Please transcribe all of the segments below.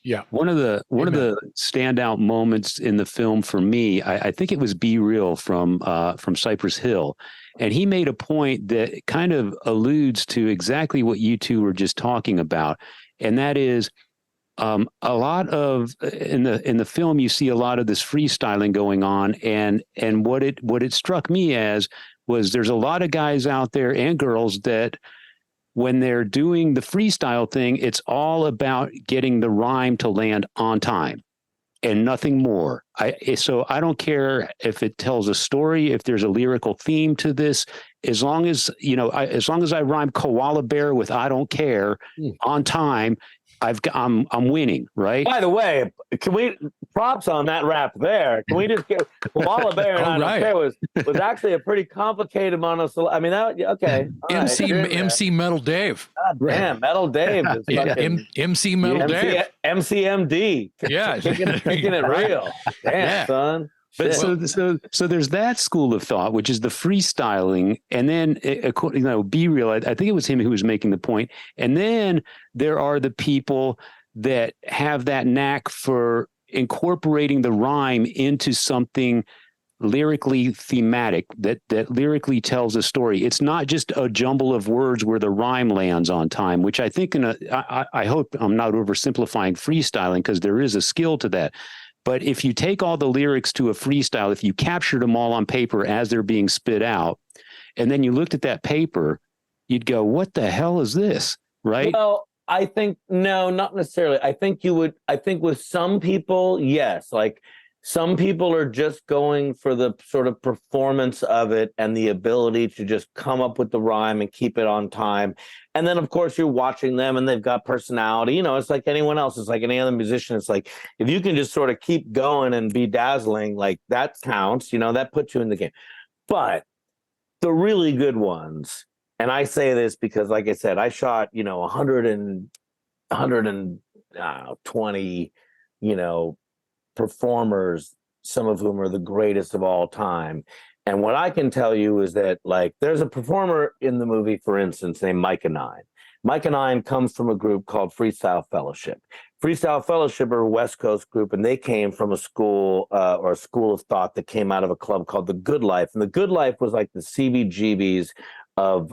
Yeah. One of the standout moments in the film for me, I think it was Be Real from Cypress Hill, and he made a point that kind of alludes to exactly what you two were just talking about, and that is a lot of in the film you see a lot of this freestyling going on, and what it struck me as was there's a lot of guys out there and girls that when they're doing the freestyle thing, it's all about getting the rhyme to land on time and nothing more. So I don't care if it tells a story, if there's a lyrical theme to this, as long as as long as I rhyme koala bear with I don't care on time, I'm winning, right? By the way, can we props on that rap there? Can we just get Koala Bear and I don't care was actually a pretty complicated monosyllable. I mean, okay. MC Metal Dave. God damn, Metal Dave. MC Metal Dave. MCMD. Yeah, kicking it real. Damn, son. But so there's that school of thought, which is the freestyling, and then Be Real. I think it was him who was making the point, and then there are the people that have that knack for incorporating the rhyme into something lyrically thematic that lyrically tells a story. It's not just a jumble of words where the rhyme lands on time, which I think I hope I'm not oversimplifying freestyling because there is a skill to that. But if you take all the lyrics to a freestyle, if you captured them all on paper as they're being spit out, and then you looked at that paper, you'd go, what the hell is this? Right? Well, I think, no, not necessarily. I think with some people, yes. Like some people are just going for the sort of performance of it and the ability to just come up with the rhyme and keep it on time. And then, of course, you're watching them and they've got personality. It's like anyone else. It's like any other musician. It's like if you can just sort of keep going and be dazzling, like that counts. That puts you in the game. But the really good ones, and I say this because, like I said, I shot 120 performers, some of whom are the greatest of all time. And what I can tell you is that, like, there's a performer in the movie, for instance, named Micah 9. Micah 9 comes from a group called Freestyle Fellowship. Freestyle Fellowship are a West Coast group, and they came from a school or a school of thought that came out of a club called The Good Life. And The Good Life was like the CBGBs of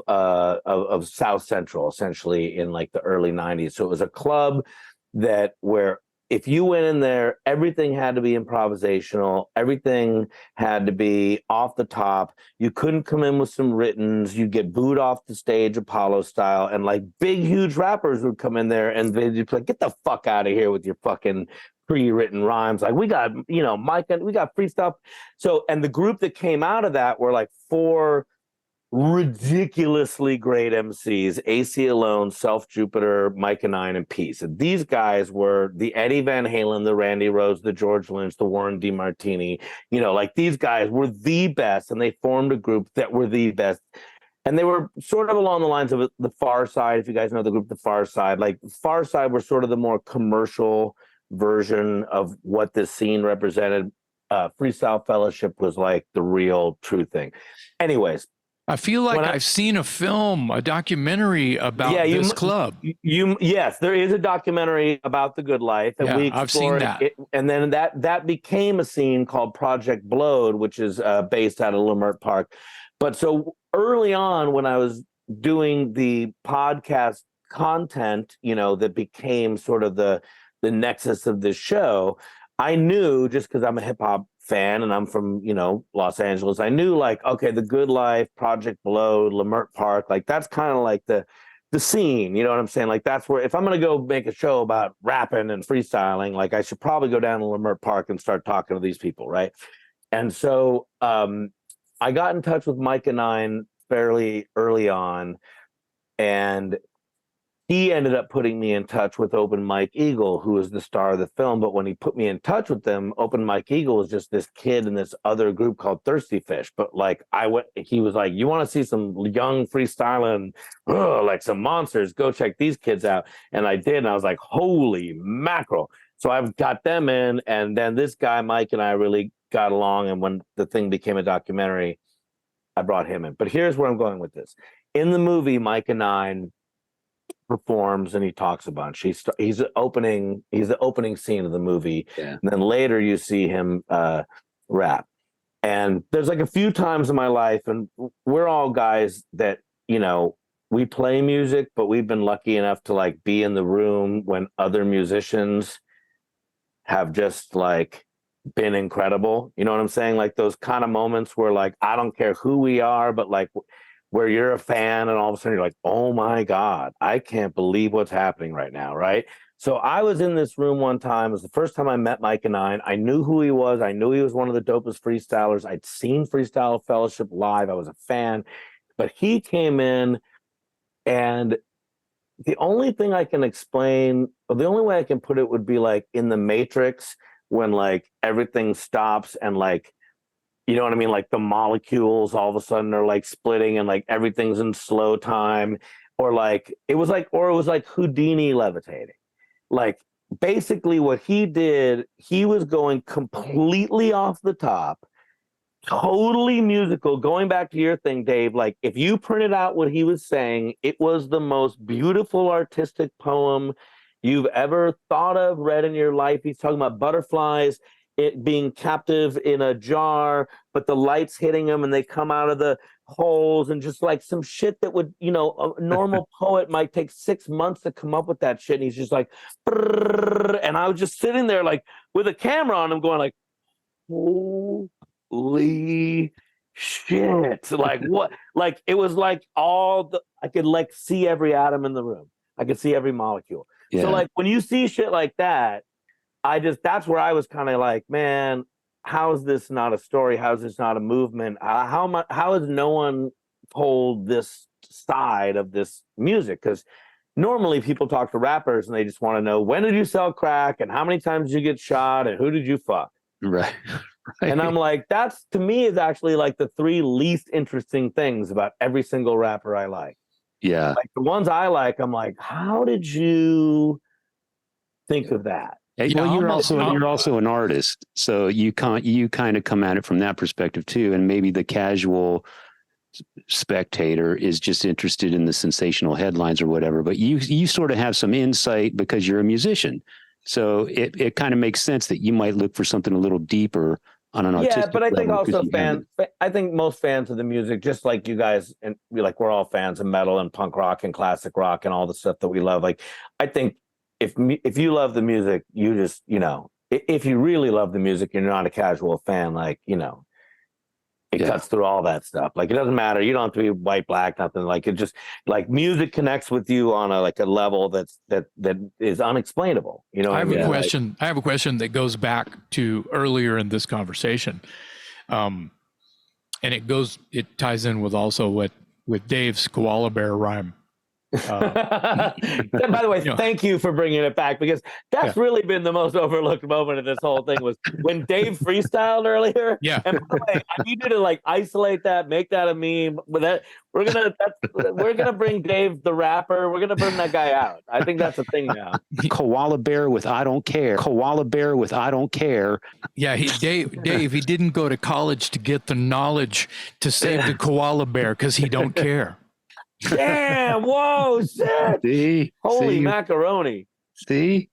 South Central, essentially, in like the early 90s. So it was a club where if you went in there, everything had to be improvisational. Everything had to be off the top. You couldn't come in with some writtens. You'd get booed off the stage, Apollo style. And like big, huge rappers would come in there and they'd be like, get the fuck out of here with your fucking pre-written rhymes. Like we got, Micah, we got freestyle. So, and the group that came out of that were like 4 ridiculously great MCs: AC Alone, Self Jupiter, Micah 9, and Peace. And these guys were the Eddie Van Halen, the Randy Rhoads, the George Lynch, the Warren DeMartini. Like these guys were the best, and they formed a group that were the best. And they were sort of along the lines of the Far Side, if you guys know the group, the Far Side. Like Far Side were sort of the more commercial version of what this scene represented. Freestyle Fellowship was like the real true thing. Anyways, I feel like I've seen a documentary about this club. Yes, there is a documentary about The Good Life, and we explored I've seen that. And then that became a scene called Project Blowed, which is based out of Leimert Park. But so early on, when I was doing the podcast content, that became sort of the nexus of this show, I knew, just because I'm a hip hop fan and I'm from Los Angeles, I knew like, okay, The Good Life, Project Below, Leimert Park, like that's kind of like the scene, you know what I'm saying? Like that's where, if I'm gonna go make a show about rapping and freestyling, like I should probably go down to Leimert Park and start talking to these people, right? And so I got in touch with Micah 9 fairly early on, and he ended up putting me in touch with Open Mike Eagle, who is the star of the film. But when he put me in touch with them, Open Mike Eagle was just this kid in this other group called Thirsty Fish. But like he was like, you want to see some young freestyling, like some monsters, go check these kids out. And I did. And I was like, holy mackerel. So I've got them in. And then this guy, Mike, and I really got along. And when the thing became a documentary, I brought him in. But here's where I'm going with this. In the movie, Micah 9 performs and he talks a bunch. He's the opening scene of the movie. Yeah. And then later you see him rap. And there's like a few times in my life, and we're all guys that, you know, we play music, but we've been lucky enough to like be in the room when other musicians have just like been incredible. You know what I'm saying? Like those kind of moments where like, I don't care who we are, but like where you're a fan and all of a sudden you're like, oh my God, I can't believe what's happening right now. Right. So I was in this room one time. It was the first time I met Mike and I knew who he was. I knew he was one of the dopest freestylers. I'd seen Freestyle Fellowship live. I was a fan, but he came in, and the only thing I can explain, or the only way I can put it would be like in the Matrix when like everything stops and like, you know what I mean? Like the molecules all of a sudden are like splitting and like everything's in slow time, or it was like Houdini levitating. Like basically what he did, he was going completely off the top, totally musical. Going back to your thing, Dave, like if you printed out what he was saying, it was the most beautiful artistic poem you've ever thought of, read in your life. He's talking about butterflies, it being captive in a jar, but the light's hitting them and they come out of the holes, and just like some shit that would, you know, a normal poet might take 6 months to come up with that shit. And he's just like, brrr, and I was just sitting there like with a camera on him going like, holy shit. Like what? Like it was like I could like see every atom in the room. I could see every molecule. Yeah. So like when you see shit like that, that's where I was kind of like, man, how is this not a story? How is this not a movement? How has no one told this side of this music? Because normally people talk to rappers and they just want to know, when did you sell crack and how many times did you get shot and who did you fuck? Right. And I'm like, that's to me is actually like the 3 least interesting things about every single rapper I like. Yeah. Like the ones I like, I'm like, how did you think of that? Well, you're also an artist, so you kind of come at it from that perspective too. And maybe the casual spectator is just interested in the sensational headlines or whatever. But you sort of have some insight because you're a musician, so it kind of makes sense that you might look for something a little deeper on an artistic level. Yeah, but I think also I think most fans of the music, just like you guys, and we're all fans of metal and punk rock and classic rock and all the stuff that we love. Like, I think if you love the music, you just, you know, if you really love the music and you're not a casual fan, like, you know, it cuts through all that stuff. Like, it doesn't matter. You don't have to be white, black, nothing. Like, it just, like, music connects with you on a level that is unexplainable. You know, I have a question. I have a question that goes back to earlier in this conversation, and it ties in with also with Dave's koala bear rhyme. By the way, thank you for bringing it back, because that's really been the most overlooked moment of this whole thing, was when Dave freestyled earlier. Yeah. And by the way, I need you to like isolate that, make that a meme. But that we're gonna bring Dave the rapper. We're gonna bring that guy out. I think that's a thing now. Koala bear with I don't care. Koala bear with I don't care. Yeah, Dave, he didn't go to college to get the knowledge to save the koala bear because he don't care. Damn! Whoa! Shit! See? Holy macaroni! See?